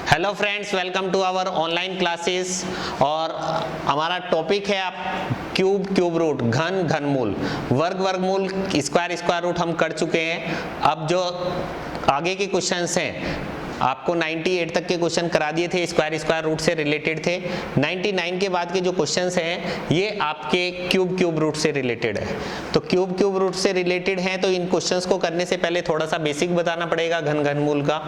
Hello friends, welcome to our online classes. और हमारा topic है आप क्यूब रूट, घनमूल, वर्गमूल, स्क्वायर रूट हम कर चुके हैं। अब जो आगे के क्वेश्चंस हैं, आपको 98 तक के क्वेश्चन करा दिए थे, स्क्वायर रूट से रिलेटेड थे। 99 के बाद के जो क्वेश्चंस हैं ये आपके क्यूब रूट से रिलेटेड है। तो क्यूब रूट से रिलेटेड हैं, तो इन क्वेश्चंस को करने से पहले थोड़ा सा बेसिक बताना पड़ेगा घनमूल का।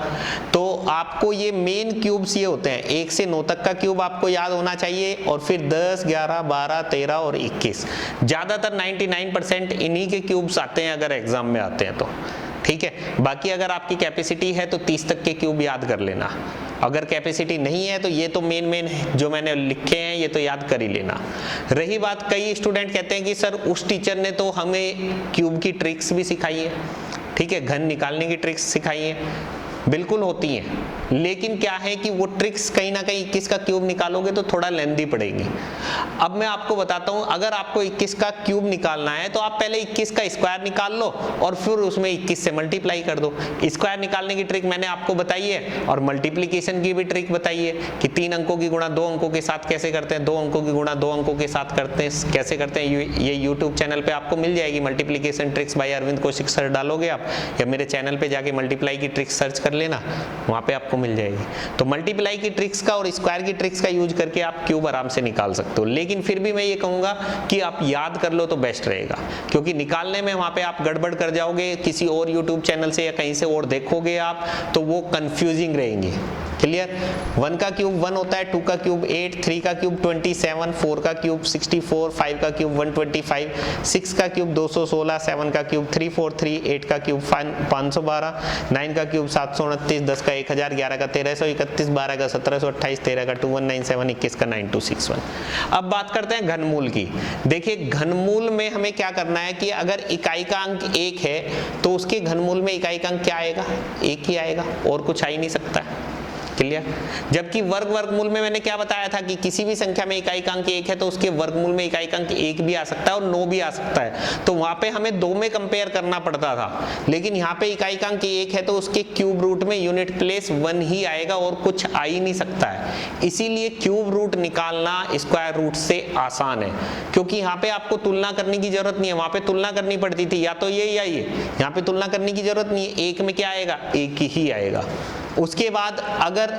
तो आपको ये मेन क्यूब्स ये होते हैं, 1 से 9 तक का क्यूब आपको याद होना चाहिए, और फिर 10, 11, 12, 13 और 21। ज्यादातर 99% इन्हीं के क्यूब्स आते हैं अगर एग्जाम में आते हैं तो, ठीक है। बाकी अगर आपकी कैपेसिटी है तो 30 तक के क्यूब याद कर लेना। अगर कैपेसिटी नहीं है तो ये तो मेन जो मैंने लिखे हैं ये तो याद कर ही लेना। रही बात, कई स्टूडेंट कहते हैं कि सर उस टीचर ने तो हमें क्यूब की ट्रिक्स भी सिखाई है, ठीक है, घन निकालने की ट्रिक्स सिखाई है, बिल्कुल होती हैं, लेकिन क्या है कि वो ट्रिक्स कहीं ना कहीं 21 का क्यूब निकालोगे तो थोड़ा लेंथी पड़ेगी। अब मैं आपको बताता हूं, अगर आपको 21 का क्यूब निकालना है तो आप पहले 21 का स्क्वायर निकाल लो और फिर उसमें 21 से मल्टीप्लाई कर दो। स्क्वायर निकालने की ट्रिक मैंने आपको बताई है, और मल्टीप्लीकेशन की भी ट्रिक बताई है कि 3 अंकों की गुणा 2 अंकों के साथ कैसे करते हैं, 2 अंकों की गुणा 2 अंकों के साथ कैसे करते हैं। ये यूट्यूब चैनल पे आपको मिल जाएगी, multiplication tricks by Arvind Kaushik sir डालोगे आप, या मेरे चैनल पे जाके मल्टीप्लाई की ट्रिक सर्च कर लेना, वहां पे आपको मिल जाएगी। तो मल्टीप्लाई की ट्रिक्स का और स्क्वायर की ट्रिक्स का यूज करके आप क्यूब आराम से निकाल सकते हो। लेकिन फिर भी मैं ये कहूंगा कि आप याद कर लो तो बेस्ट रहेगा, क्योंकि निकालने में वहां पे आप गड़बड़ कर जाओगे, किसी और यूट्यूब चैनल से या कहीं से और देखोगे आप तो वो कंफ्यूजिंग रहेंगी। क्लियर। 1 का क्यूब 1 होता है, 2 का क्यूब 8, 3 का क्यूब 27, 4 का क्यूब 64, 5 का क्यूब 125, 6 का क्यूब 216, 7 का क्यूब 343, 8 का क्यूब 512, 9 का क्यूब 729, 10 का 1000, 11 का 1331, 12 का 1728, 13 का 2197, 21 का 9261। अब बात करते हैं घनमूल की। देखिए घनमूल में हमें क्या करना है कि अगर इकाई का अंक 1 है तो उसके घनमूल में इकाई का अंक क्या आएगा, 1 ही आएगा, और कुछ आ ही नहीं सकता है। क्लियर। जबकि वर्गमूल में मैंने क्या बताया था कि किसी भी संख्या में इकाई का अंक 1 है तो उसके वर्गमूल में इकाई का अंक 1 भी आ सकता है और 9 भी आ सकता है। तो वहां पे हमें 2 में कंपेयर करना पड़ता था, लेकिन यहाँ पे इकाई का अंक 1 है तो उसके क्यूब रूट में यूनिट प्लेस 1 ही आएगा और कुछ आ ही नहीं सकता है। इसीलिए क्यूब रूट निकालना स्क्वायर रूट से आसान है, क्योंकि यहाँ पे आपको तुलना करने की जरूरत नहीं है। वहां पे तुलना करनी पड़ती थी, या तो ये या ये, यहाँ पे तुलना करने की जरूरत नहीं है। 1 में क्या आएगा, 1 ही आएगा। उसके बाद अगर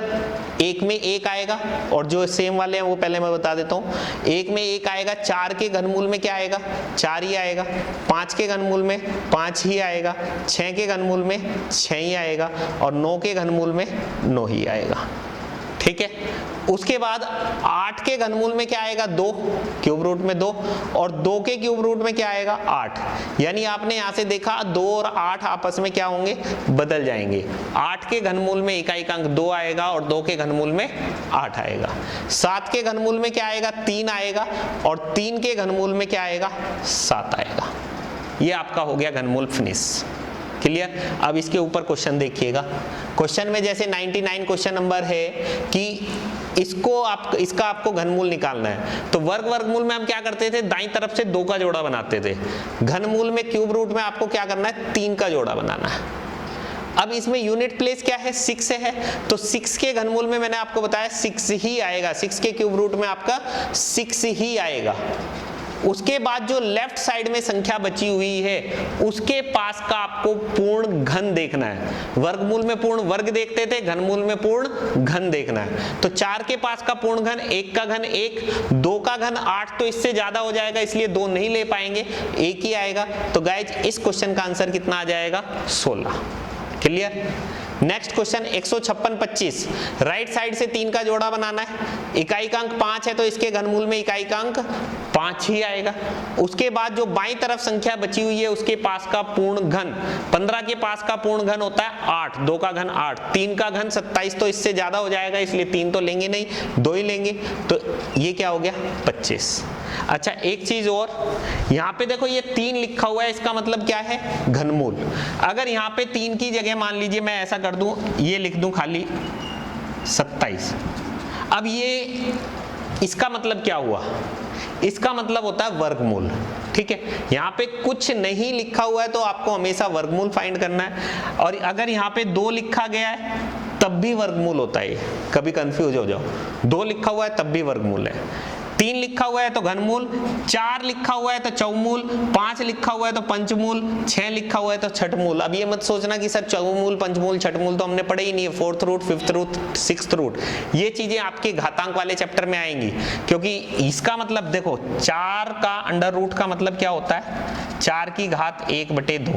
1 में 1 आएगा, और जो सेम वाले हैं वो पहले मैं बता देता हूँ, 1 में 1 आएगा, 4 के घनमूल में क्या आएगा, 4 ही आएगा, 5 के घनमूल में 5 ही आएगा, 6 के घनमूल में 6 ही आएगा, और 9 के घनमूल में 9 ही आएगा, ठीक है। उसके बाद 8 के घनमूल में क्या आएगा, 2, क्यूब रूट में 2, और 2 के क्यूब रूट में क्या आएगा, 8। यानी आपने यहां से देखा 2 और 8 आपस में क्या होंगे, बदल जाएंगे। 8 के घनमूल में इकाई का अंक 2 आएगा और 2 के घनमूल में 8 आएगा। 7 के घनमूल में क्या आएगा, 3 आएगा, और 3 के घनमूल में क्या आएगा, 7 आएगा। ये आपका हो गया घनमूल फिनिश। क्लियर। अब इसके ऊपर क्वेश्चन देखिएगा। क्वेश्चन में जैसे 99 क्वेश्चन नंबर है कि इसका आपको घनमूल निकालना है, तो वर्गमूल में हम क्या करते थे, दाईं तरफ से 2 का जोड़ा बनाते थे। घनमूल में क्यूब रूट में आपको क्या करना है, 3 का जोड़ा बनाना है। अब इसमें यूनिट प्लेस क्या है, 6 है, तो 6 के घनमूल में मैंने आपको बताया 6 ही आएगा, 6 के क्यूब रूट में आपका 6 ही आएगा। उसके बाद जो लेफ्ट साइड में संख्या बची हुई है उसके पास का आपको पूर्ण घन देखना है। वर्गमूल में पूर्ण वर्ग देखते थे, घनमूल में पूर्ण घन देखना है। तो 4 के पास का पूर्ण घन, 1 का घन 1, 2 का घन 8, तो इससे ज्यादा हो जाएगा इसलिए 2 नहीं ले पाएंगे, 1 ही आएगा। तो गाइज इस क्वेश्चन का आंसर कितना आ जाएगा, 16। Clear. Next question 156-25, right side से 3 का जोड़ा बनाना है। इकाई का अंक 5 है तो इसके घनमूल में इकाई का अंक 5 ही आएगा। उसके बाद जो बाईं तरफ संख्या बची हुई है उसके पास का पूर्ण घन, 15 के पास का पूर्ण घन होता है 8, 2 का घन 8, 3 का घन 27, तो इससे ज्यादा हो जाएगा इसलिए 3 तो लेंगे नहीं, 2 ही लेंगे। तो ये क्या हो गया, 25। अच्छा एक चीज और, यहाँ पे देखो ये 3 लिखा हुआ है, इसका मतलब क्या है, घनमूल। अगर यहाँ पे 3 की जगह मान लीजिए मैं ऐसा कर दूं, ये लिख दूं खाली 27। अब ये इसका मतलब क्या हुआ, इसका मतलब होता है वर्गमूल। ठीक है, यहाँ पे कुछ नहीं लिखा हुआ है तो आपको हमेशा वर्गमूल फाइंड करना है। और अगर यहाँ पे 2 लिखा गया है तब भी वर्गमूल होता है, कभी कंफ्यूज हो जाओ। 2 लिखा हुआ है तब भी वर्गमूल है, 3 लिखा हुआ है तो घनमूल, 4 लिखा हुआ है तो चौमूल, 5 लिखा हुआ है तो पंचमूल, 6 लिखा हुआ है तो छठमूल। अब ये मत सोचना कि सर चौमूल पंचमूल छठमूल तो हमने पढ़े ही नहीं है, 4th root 5th root 6th root, ये चीजें आपके घातांक वाले चैप्टर में आएंगी। क्योंकि इसका मतलब देखो 4 का अंडर रूट का मतलब क्या होता है, 4 की घात 1/2,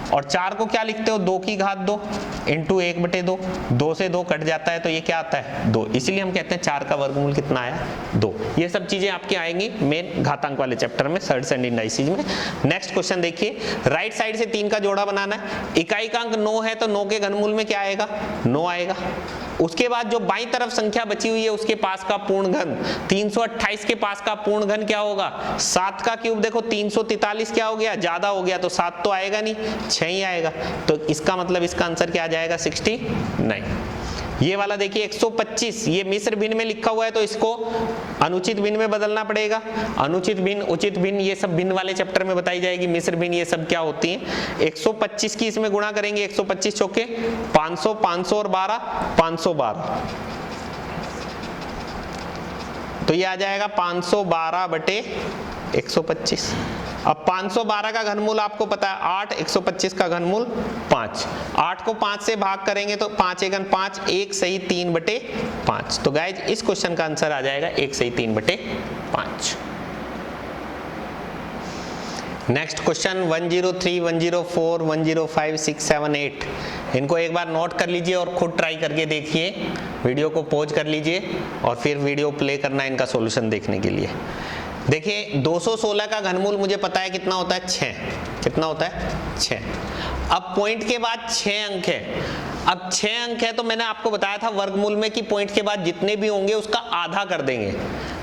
और 4 को क्या लिखते हो, 2 की घात 2 इंटू 1/2, 2 से 2 कट जाता है तो ये क्या आता है 2, इसीलिए हम कहते हैं 4 का वर्गमूल कितना आया 2। ये सब चीजें आपकी आएंगी मेन घातांक वाले चैप्टर में, थर्ड स्टैंडर्ड इंडाइसिस में। नेक्स्ट क्वेश्चन देखिए, राइट साइड से 3 का जोड़ा बनाना है, इकाई का अंक 9 है तो 9 के घनमूल में क्या आएगा 9 आएगा। उसके बाद जो बाईं तरफ संख्या बची हुई है उसके पास का पूर्ण घन, 328 के पास का पूर्ण घन क्या होगा 7 का क्यूब, देखो 343 क्या हो गया ज्यादा हो गया तो 7 तो आएगा नहीं 6 ही आएगा, तो इसका मतलब इसका आंसर क्या आ जाएगा 69। ये वाला देखिए 125, ये मिश्र भिन्न में लिखा हुआ है तो इसको अनुचित भिन्न में बदलना पड़ेगा। अनुचित भिन्न उचित भिन्न ये सब भिन्न वाले चैप्टर में बताई जाएगी, मिश्र भिन्न ये सब क्या होती है। 125 की इसमें गुणा करेंगे, 125 चौके 500, 500 और 12 512, तो ये आ जाएगा 512/125। अब 512 का घनमूल आपको पता है 8, 125 का घनमूल 5, 8 को 5 से भाग करेंगे तो 5 एकन 5, 1 सही 3/5। तो गाइज इस क्वेश्चन का आंसर आ जाएगा 1 सही 3/5। नेक्स्ट क्वेश्चन 103, 104, 105, 6, 7, 8, इनको एक बार नोट कर लीजिए और खुद ट्राई करके देखिए, वीडियो को पॉज कर लीजिए और फिर वीडियो प्ले करना इनका सॉल्यूशन देखने के लिए। देखिए 216 का घनमूल मुझे पता है कितना होता है 6, कितना होता है 6। अब पॉइंट के बाद 6 अंक है, अब 6 अंक है तो मैंने आपको बताया था वर्गमूल में कि पॉइंट के बाद जितने भी होंगे उसका आधा कर देंगे,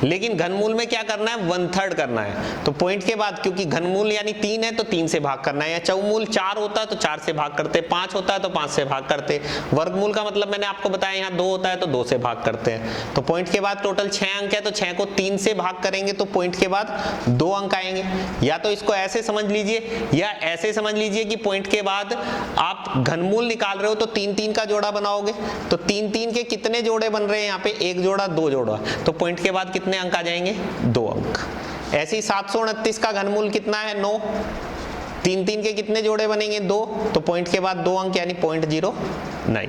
लेकिन घनमूल में क्या करना है 1/3 करना है। तो पॉइंट के बाद क्योंकि घनमूल यानी 3 है तो 3 से भाग करना है, या चौमूल 4 होता है तो 4 से भाग करते, 5 होता है तो 5 से भाग करते, वर्गमूल का मतलब मैंने आपको बताया यहाँ 2 होता है तो 2 से भाग करते हैं। तो पॉइंट के बाद टोटल 6 अंक है तो 6 को 3 से भाग करेंगे तो पॉइंट के बाद 2 अंक आएंगे। या तो इसको ऐसे समझ लीजिए या ऐसे समझ लीजिए कि पॉइंट के बाद आप घनमूल निकाल रहे हो तो 3-3 का जोड़ा बनाओगे, तो 3-3 के कितने जोड़े बन रहे हैं यहाँ पे 1 जोड़ा 2 जोड़ा, तो पॉइंट के बाद कितने अंक आ जाएंगे 2 अंक। ऐसे ही 729 का घनमूल कितना है 9, 3-3 के कितने जोड़े बनेंगे 2, तो पॉइंट के बाद 2 अंक यानी 0.09।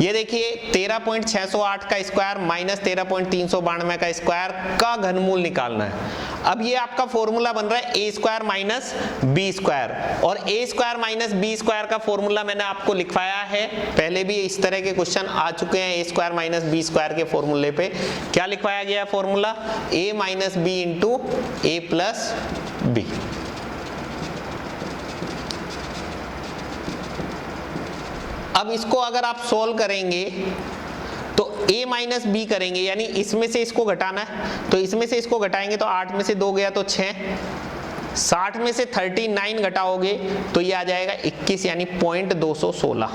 ये देखिए 13.608 का स्क्वायर माइनस 13.392 का स्क्वायर का घनमूल निकालना है। अब ये आपका फॉर्मूला बन रहा है a square minus B square, और a square minus B square का फॉर्मूला मैंने आपको लिखवाया है, पहले भी इस तरह के क्वेश्चन आ चुके हैं। a square minus B square के फॉर्मूले पे क्या लिखवाया गया है formula, a minus B into a plus B. अब इसको अगर आप सोल्व करेंगे तो a माइनस बी करेंगे, यानी इसमें से इसको घटाना है, तो इसमें से इसको घटाएंगे तो 8 में से 2 गया तो 6, 60 में से 39 घटाओगे तो ये आ जाएगा 21 यानी 0.216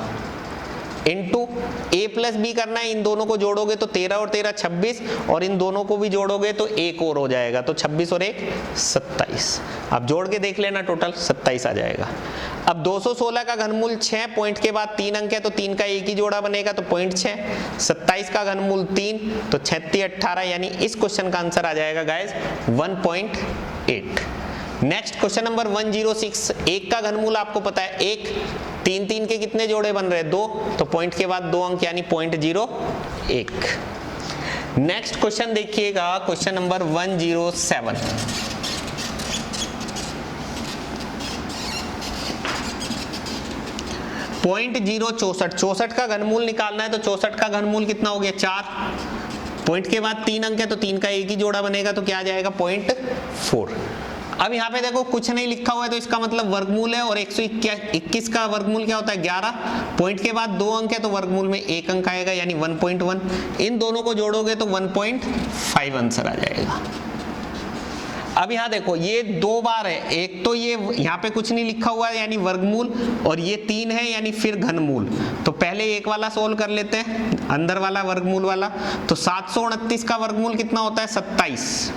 इंटू a प्लस बी करना है, इन दोनों को जोड़ोगे तो 13 और 13 26, और इन दोनों को भी जोड़ोगे तो एक और हो जाएगा, तो 26 और 1 27। अब जोड़ के देख लेना टोटल 27 आ जाएगा। अब 216 का घनमूल 6, पॉइंट के बाद 3 अंक है तो 3 का एक ही जोड़ा बनेगा तो 0.6, 27 का घनमूल 3 तो 36 18, यानी इस क्वेश्चन का आंसर आ जाएगा गाइस 1.8। नेक्स्ट क्वेश्चन नंबर 106, 1 का घनमूल आपको पता है 1, 3-3 के कितने जोड़े बन रहे हैं 2, तो पॉइंट के बाद 2 अंक यानी 0.01। नेक्स्ट क्वेश्चन देखिएगा, क्वेश्चन नंबर 107, .064 का घनमूल निकालना है, तो 64 का घनमूल कितना हो गया 4, पॉइंट के बाद 3 अंक है तो 3 का एक ही जोड़ा बनेगा तो क्या आ जाएगा 0.4। अब यहाँ पे देखो कुछ नहीं लिखा हुआ है तो इसका मतलब वर्गमूल है, और 121 का वर्गमूल क्या होता है 11, पॉइंट के बाद 2 अंक है तो वर्गमूल में 1 अंक आएगा यानी 1.1, इन दोनों को जोड़ोगे तो 1.5 आंसर आ जाएगा। अब यहाँ देखो ये 2 बार है, एक तो ये यहाँ पे कुछ नहीं लिखा हुआ है यानी वर्गमूल, और ये 3 है यानी फिर घनमूल। तो पहले एक वाला सोल्व कर लेते हैं, अंदर वाला वर्गमूल वाला। तो 729 का वर्गमूल कितना होता है 27,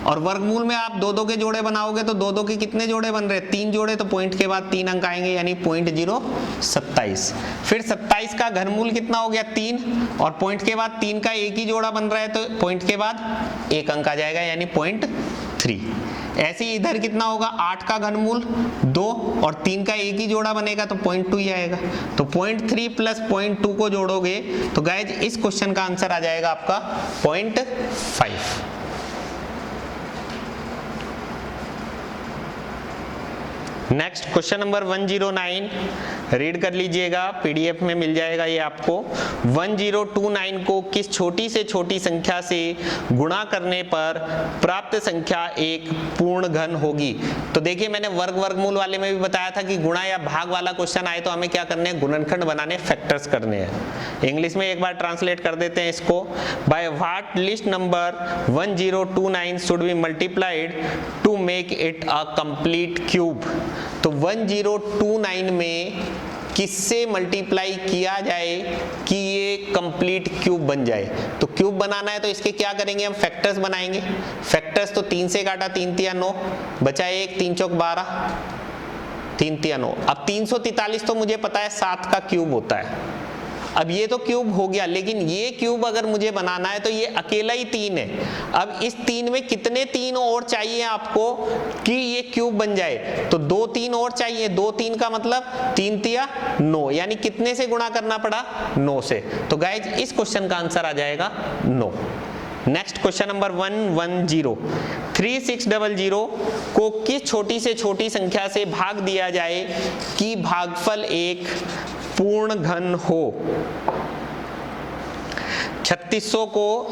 और वर्गमूल में आप 2-2 के जोड़े बनाओगे तो 2-2 के कितने जोड़े बन रहे हैं, 3 जोड़े, तो पॉइंट के बाद 3 अंक आएंगे यानी 0.027। फिर 27 का घनमूल कितना हो गया 3, और पॉइंट के बाद 3 का एक ही जोड़ा बन रहा है तो पॉइंट के बाद 1 अंक आ जाएगा यानी 0.3। ऐसे ही इधर कितना होगा 8 का घनमूल 2 और 3 का एक ही जोड़ा बनेगा तो 0.2 ही आएगा। तो 0.3 प्लस 0.2 को जोड़ोगे तो गाइज इस क्वेश्चन का आंसर आ जाएगा आपका 0.5। नेक्स्ट क्वेश्चन नंबर 109 रीड कर लीजिएगा, पीडीएफ में मिल जाएगा ये आपको। 1029 को किस छोटी से छोटी संख्या से गुणा करने पर प्राप्त संख्या एक पूर्ण घन होगी। तो देखिए मैंने वर्गमूल वाले में भी बताया था कि गुणा या भाग वाला क्वेश्चन आए तो हमें क्या करने हैं, गुणनखंड बनाने, फैक्टर्स करने हैं। इंग्लिश में एक बार ट्रांसलेट कर देते हैं इसको। By what least number 1029 should be multiplied to make it a complete cube. तो 1029 में किससे मल्टीप्लाई किया जाए कि ये कंप्लीट क्यूब बन जाए। तो क्यूब बनाना है तो इसके क्या करेंगे, हम फैक्टर्स बनाएंगे। फैक्टर्स तो 3 से काटा 3 तिया 9, बचा 1, 3 चौक 12, 3 तिया 9। अब 343 तो मुझे पता है 7 का क्यूब होता है। अब ये तो क्यूब हो गया, लेकिन ये क्यूब अगर मुझे बनाना है तो ये अकेला ही 3 है। अब इस 3 में कितने 3 और चाहिए आपको कि ये क्यूब बन जाए, तो 2 3 और चाहिए। 2 3 का मतलब 3 तिया 9, यानी कितने से गुणा करना पड़ा, 9 से। तो गाइज इस क्वेश्चन का आंसर आ जाएगा 9। नेक्स्ट क्वेश्चन नंबर 110 3600 को किस छोटी से छोटी संख्या से भाग दिया जाए कि भागफल एक पूर्ण घन हो। 3600 को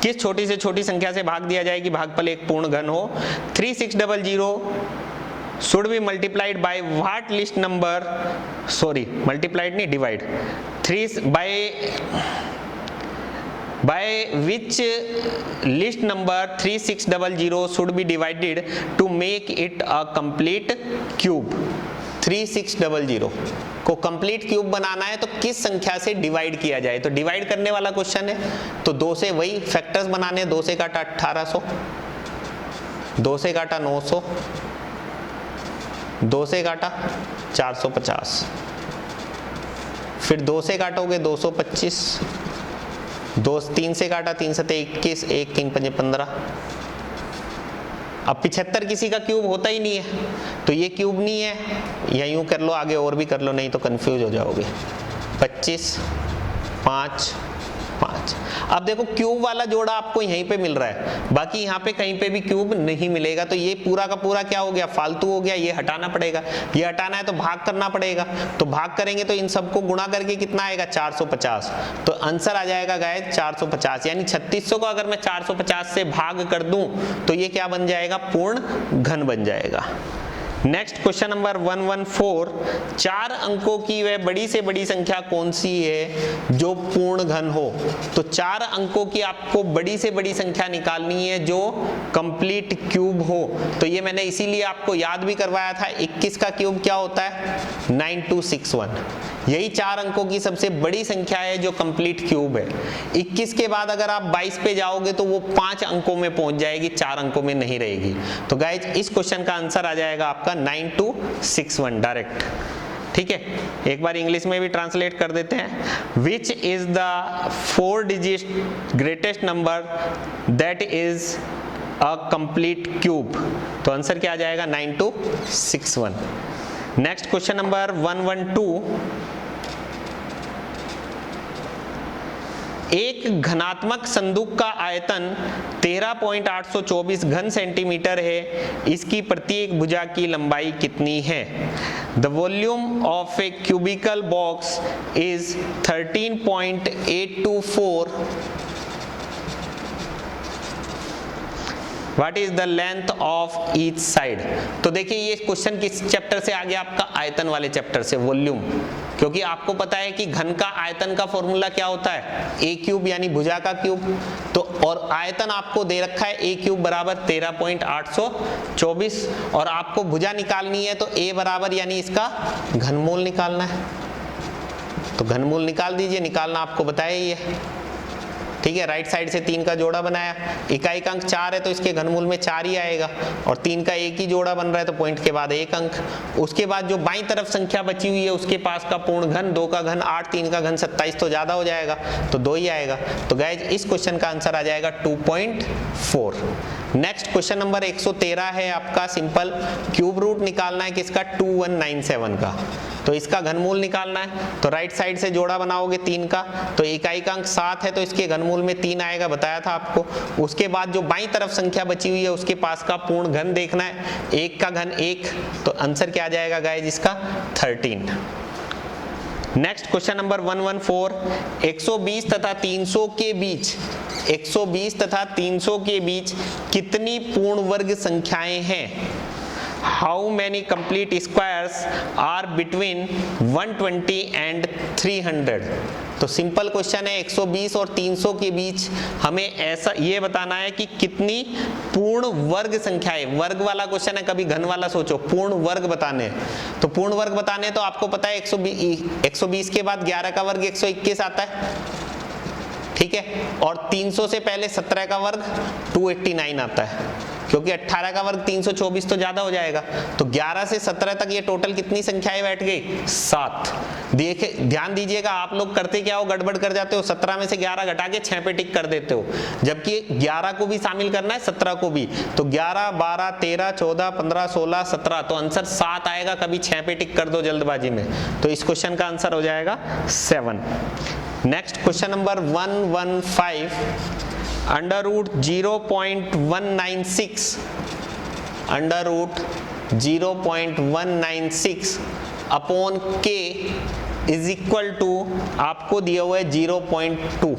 किस छोटी से छोटी संख्या से भाग दिया जाए कि भागफल एक पूर्ण घन हो। 3600 should be multiplied by what least number, sorry multiplied नहीं, divide 3 by which least number 3600 should be divided to make it a complete cube. 3600 को कंप्लीट क्यूब बनाना है तो किस संख्या से डिवाइड किया जाए। तो डिवाइड करने वाला क्वेश्चन है, तो 2 से वही फैक्टर्स बनाने, 2 से काटा 1800, 2 से काटा 900, 2 से काटा 450, फिर 2 से काटोगे 225, 3 से काटा 3 सते 21, 1 3 5 15। अब 75 किसी का क्यूब होता ही नहीं है, तो ये क्यूब नहीं है, या यूं कर लो, आगे और भी कर लो, नहीं तो कंफ्यूज हो जाओगे। 25 5 5। अब देखो क्यूब वाला जोड़ा आपको यहीं पे मिल रहा है, बाकी यहाँ पे कहीं पे भी क्यूब नहीं मिलेगा, तो ये पूरा का पूरा क्या हो गया, फालतू हो गया। ये हटाना पड़ेगा, ये हटाना है तो भाग करना पड़ेगा। तो भाग करेंगे तो इन सबको गुणा करके कितना आएगा, 450। तो आंसर आ जाएगा गाइस 450, यानी 3600 को अगर मैं 450 से भाग कर दूं तो ये क्या बन जाएगा, पूर्ण घन बन जाएगा। नेक्स्ट क्वेश्चन नंबर 114 4 अंकों की वह बड़ी से बड़ी संख्या कौन सी है जो पूर्ण घन हो। तो 4 अंकों की आपको बड़ी से बड़ी संख्या निकालनी है जो कंप्लीट क्यूब हो। तो ये मैंने इसीलिए आपको याद भी करवाया था, 21 का क्यूब क्या होता है, 9261। यही 4 अंकों की सबसे बड़ी संख्या है जो कंप्लीट क्यूब है। 21 के बाद अगर आप 22 पे जाओगे तो वो 5 अंकों में पहुंच जाएगी, 4 अंकों में नहीं रहेगी। तो गाइज इस क्वेश्चन का आंसर आ जाएगा आपका 9261 डायरेक्ट। ठीक है, एक बार इंग्लिश में भी ट्रांसलेट कर देते हैं। Which is the 4 digit greatest number that is a complete cube. तो आंसर क्या आ जाएगा, 9261। नेक्स्ट क्वेश्चन नंबर 112 एक घनात्मक संदूक का आयतन 13.824 घन सेंटीमीटर है, इसकी प्रत्येक भुजा की लंबाई कितनी है। The volume of A cubical box is 13.824। What is the length of each side। तो देखिए ये क्वेश्चन किस चैप्टर से आ गया, आपका आयतन वाले चैप्टर से, वॉल्यूम। क्योंकि आपको पता है कि घन का आयतन का फॉर्मूला क्या होता है, ए क्यूब यानी भुजा का क्यूब। तो और आयतन आपको दे रखा है ए क्यूब बराबर 13.824, और आपको भुजा निकालनी है तो ए बराबर यानी इसका घनमूल निकालना है। तो घनमूल निकाल दीजिए, निकालना आपको बताया ही है। ठीक है, राइट साइड से 3 का जोड़ा बनाया, इकाई का अंक 4 है तो इसके घनमूल में 4 ही आएगा, और 3 का एक ही जोड़ा बन रहा है तो पॉइंट के बाद 1 अंक। उसके बाद जो बाईं तरफ संख्या बची हुई है उसके पास का पूर्ण घन, 2 का घन 8, 3 का घन 27, तो ज्यादा हो जाएगा तो 2 ही आएगा। तो गाइज इस क्वेश्चन का आंसर आ जाएगा 2.4। नेक्स्ट क्वेश्चन नंबर 113 है आपका सिंपल, क्यूब रूट निकालना है किसका, 2197 का। तो इसका घनमूल निकालना है, तो राइट साइड से जोड़ा बनाओगे 3 का, तो इकाई का अंक 7 है तो इसके घनमूल में 3 आएगा, बताया था आपको। उसके बाद जो बाईं तरफ संख्या बची हुई है उसके पास का पूर्ण घन देखना है, 1 का घन 1, तो आंसर क्या आ जाएगा गाइज इसका 13। नेक्स्ट क्वेश्चन नंबर 114, 120 तथा 300 के बीच, 120 तथा 300 के बीच कितनी पूर्ण वर्ग संख्याएं हैं? How many complete squares are between 120 and 300? तो सिंपल क्वेश्चन है, 120 और 300 के बीच हमें ऐसा ये बताना है कि कितनी पूर्ण वर्ग संख्याएं, वर्ग वाला क्वेश्चन है, कभी घन वाला सोचो, पूर्ण वर्ग बताने। तो पूर्ण वर्ग बताने तो आपको पता है 120 के बाद 11 का वर्ग 121 आता है, ठीक है, और 300 से पहले 17 का वर्ग 289 आता है, क्योंकि 18 का वर्ग 324 तो ज्यादा हो जाएगा। तो 11 से 17 तक ये टोटल कितनी संख्याएं बैठ गई, 7। देखे ध्यान दीजिएगा, आप लोग करते क्या हो, गड़बड़ कर जाते हो, 17 में से 11 घटा के 6 पे टिक कर देते हो, जबकि 11 को भी शामिल करना है, 17 को भी। तो 11, 12, 13, 14, 15, 16, 17, तो आंसर 7 आएगा, कभी 6 पे टिक कर दो जल्दबाजी में। तो इस क्वेश्चन का आंसर हो जाएगा 7। Next question number 115, under root 0.196, under root 0.196 upon K is equal to, आपको दिया हुआ है 0.2।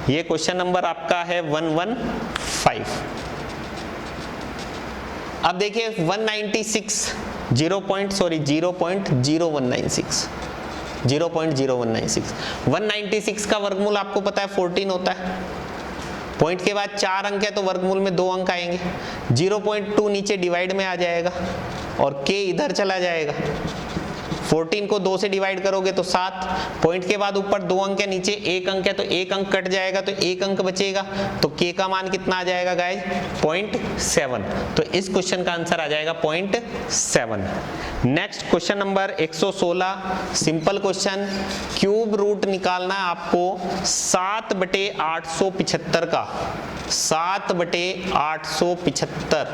ये क्वेश्चन नंबर आपका है 115। अब देखिए 196 0.0196, 196 का वर्गमूल आपको पता है 14 होता है। पॉइंट के बाद 4 अंक है तो वर्गमूल में 2 अंक आएंगे, 0.2 नीचे डिवाइड में आ जाएगा और k इधर चला जाएगा। 14 को 2 से डिवाइड करोगे तो 7, पॉइंट के बाद ऊपर 2 अंक है, नीचे 1 अंक है तो 1 अंक कट जाएगा तो 1 अंक बचेगा, तो k का मान कितना आ जाएगा गाइस, 0.7। तो इस क्वेश्चन का आंसर आ जाएगा 0.7। Next question number 116, simple question, cube root निकालना है आपको 7/875 का, 7/875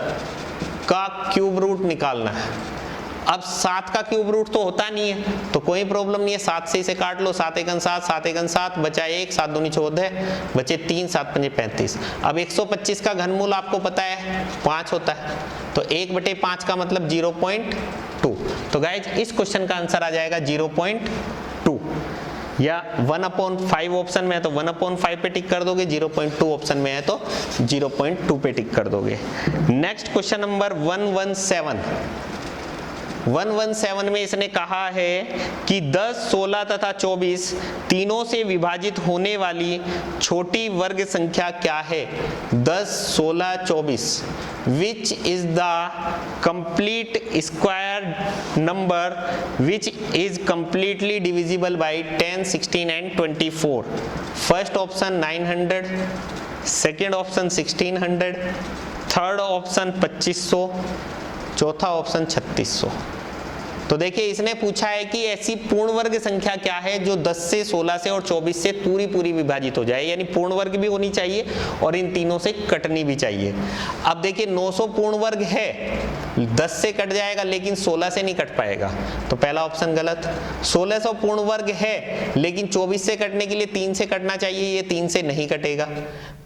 का क्यूब रूट निकालना है। अब 7 का क्यूब रूट तो होता नहीं है तो कोई प्रॉब्लम नहीं है, 7 से इसे काट लो, 7 एकन 7, 7 एकन 7, बचा 1, 7 दूनी 14, बचे 3, 7 पंजे 35। अब 125 का घनमूल आपको पता है 5 होता है, तो 1/5 का मतलब 0.2। तो गाइज इस क्वेश्चन का आंसर आ जाएगा 0.2, या 1/5 ऑप्शन में है तो 1/5 पे टिक कर दोगे, 0.2 ऑप्शन में है तो 0.2 पे टिक कर दोगे। नेक्स्ट क्वेश्चन नंबर 117 में इसने कहा है कि 10, 16 तथा 24 तीनों से विभाजित होने वाली छोटी वर्ग संख्या क्या है? 10, 16, 24 which is the complete square number which is completely divisible by 10, 16 and 24. First option 900, second option 1600, third option 2500, चौथा ऑप्शन 3600। तो देखिए इसने पूछा है कि ऐसी पूर्ण वर्ग संख्या क्या है जो 10 से 16 से और 24 से पूरी विभाजित हो जाए, यानी पूर्ण वर्ग भी होनी चाहिए और इन तीनों से कटनी भी चाहिए। अब देखिए 900 पूर्ण वर्ग है, 10 से कट जाएगा लेकिन 16 से नहीं कट पाएगा, तो पहला ऑप्शन गलत। 1600 पूर्ण वर्ग है लेकिन 24 से कटने के लिए 3 से कटना चाहिए, ये 3 से नहीं कटेगा।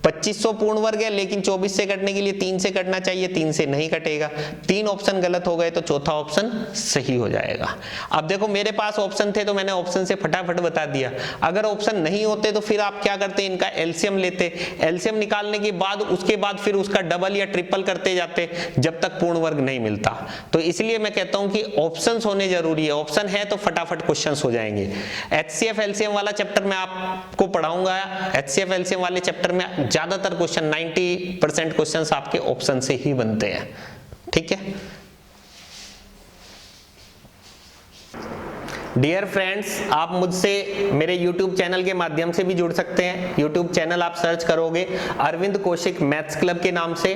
2500 पूर्ण वर्ग है लेकिन 24 से कटने के लिए 3 से कटना चाहिए, 3 से नहीं कटेगा। 3 ऑप्शन गलत हो गए तो चौथा ऑप्शन सही हो जाएगा। अब देखो मेरे पास ऑप्शन थे तो मैंने ऑप्शन से फटाफट बता दिया, अगर ऑप्शन नहीं होते तो फिर आप क्या करते, इनका एलसीएम लेते, एलसीएम निकालने के बाद उसके बाद फिर उसका डबल या ट्रिपल करते जाते जब तक पूर्ण वर्ग नहीं मिलता। तो इसलिए मैं कहता हूं कि ऑप्शंस होने जरूरी है, ऑप्शन है तो फटाफट क्वेश्चंस हो जाएंगे। एचसीएफ एलसीएम वाला चैप्टर में आपको पढ़ाऊंगा, एचसीएफ एलसीएम वाले चैप्टर में ज्यादातर क्वेश्चन 90% क्वेश्चंस आपके ऑप्शन से ही बनते हैं, ठीक है। डियर फ्रेंड्स, आप मुझसे मेरे YouTube चैनल के माध्यम से भी जुड़ सकते हैं। YouTube चैनल आप सर्च करोगे अरविंद कौशिक मैथ्स क्लब के नाम से।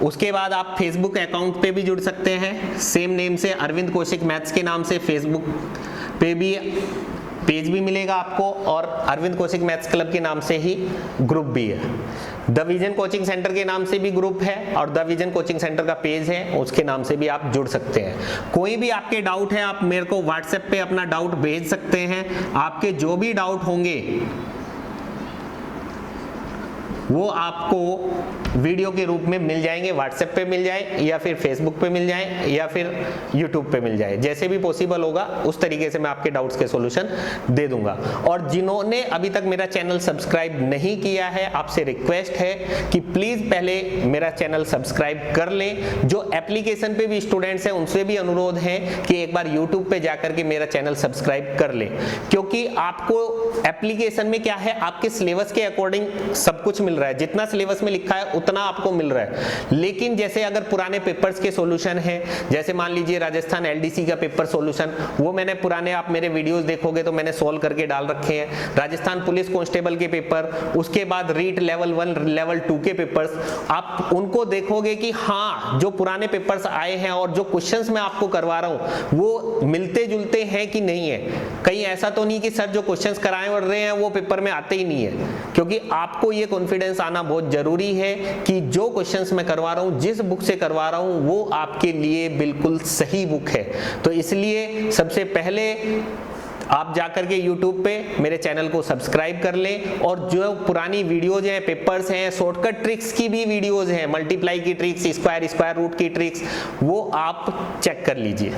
उसके बाद आप फेसबुक अकाउंट पे भी जुड़ सकते हैं, सेम नेम से अरविंद कौशिक मैथ्स के नाम से फेसबुक पे भी पेज भी मिलेगा आपको, और अरविंद कौशिक मैथ्स क्लब के नाम से ही ग्रुप भी है। द विजन कोचिंग सेंटर के नाम से भी ग्रुप है, और द विजन कोचिंग सेंटर का पेज है, उसके नाम से भी आप जुड़ सकते हैं। कोई भी आपके डाउट है, आप मेरे को व्हाट्सएप पे अपना डाउट भेज सकते हैं। आपके जो भी डाउट होंगे वो आपको वीडियो के रूप में मिल जाएंगे, व्हाट्सएप पे मिल जाए या फिर फेसबुक पे मिल जाए या फिर यूट्यूब पे मिल जाए, जैसे भी पॉसिबल होगा उस तरीके से मैं आपके डाउट्स के सॉल्यूशन दे दूंगा। और जिन्होंने अभी तक मेरा चैनल सब्सक्राइब नहीं किया है, आपसे रिक्वेस्ट है कि प्लीज पहले मेरा चैनल सब्सक्राइब कर लें। जो एप्लीकेशन पे भी स्टूडेंट्स हैं उनसे भी अनुरोध है कि एक बार यूट्यूब पे जाकर के मेरा चैनल सब्सक्राइब कर लें, क्योंकि आपको एप्लीकेशन में क्या है, आपके सिलेबस के अकॉर्डिंग सब कुछ मिल रहा है, जितना सिलेबस में लिखा है उतना आपको मिल रहा है। लेकिन जैसे अगर पुराने पेपर्स के सॉल्यूशन है, जैसे मान लीजिए राजस्थान एलडीसी का पेपर सॉल्यूशन, वो मैंने पुराने, आप मेरे वीडियोस देखोगे तो मैंने सॉल्व करके डाल रखे हैं। राजस्थान पुलिस कांस्टेबल के पेपर, उसके बाद रीट लेवल 1 लेवल 2 के पेपर्स, आप उनको देखोगे कि हाँ जो पुराने पेपर्स आए हैं और जो क्वेश्चंस मैं आपको करवा रहा हूं वो मिलते जुलते हैं कि नहीं है। कहीं ऐसा तो नहीं कि सर जो क्वेश्चंस कराए और रहे हैं वो पेपर में आते ही नहीं है, क्योंकि आपको ये कॉन्फिडेंस आना बहुत जरूरी है कि जो क्वेश्चंस मैं करवा रहा हूं, जिस बुक से करवा रहा हूं, वो आपके लिए बिल्कुल सही बुक है। तो इसलिए सबसे पहले आप जाकर के YouTube पे मेरे चैनल को सब्सक्राइब कर लें, और जो पुरानी वीडियोज हैं, पेपर्स हैं, शॉर्टकट ट्रिक्स की भी वीडियोज हैं, मल्टीप्लाई की ट्रिक्स, स्क्वायर रूट की ट्रिक्स, वो आप चेक कर लीजिए।